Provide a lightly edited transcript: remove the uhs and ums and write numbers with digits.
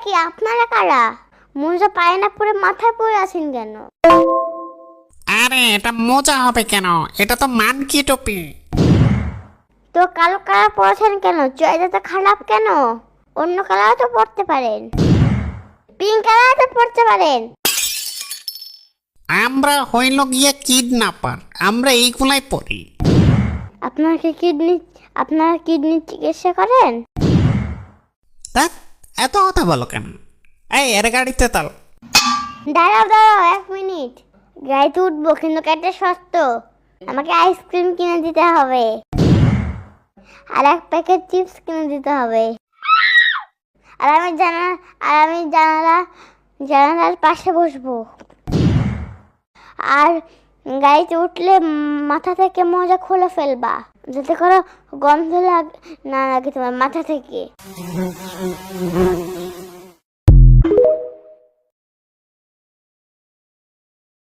কি আপনারা কারা? মোজা পায়ে না পরে মাথায় পরে আছেন কেন? আরে এটা মজা হবে কেন? এটা তো মানকি টুপি। তো কালো কালার পরেছেন কেন? চয়েসটা তো খারাপ কেন? অন্য কালার তো পরতে পারেন, পিঙ্ক কালার তো পরতে পারেন। আমরা হইল গিয়ে কিডন্যাপার, আমরা এইগুলাই পড়ি। আপনারা কিডনি চিকিৎসা করেন? দেখ, এত কথা বলো কেন? এই এর গাড়িতে তাল। দাঁড়াও 1 মিনিট। গাড়িতে উঠবো কিন্তু গাড়িটা সস্ত। আমাকে আইসক্রিম কিনে দিতে হবে, আর 1 প্যাকেট চিপস কিনে দিতে হবে। আর আমি জানালার পাশে বসবো। আর গাড়িতে উঠলে মাথা থেকে মোজা খুলে ফেলবা, যাতে করে গন্ধ না লাগে তোমার মাথা থেকে।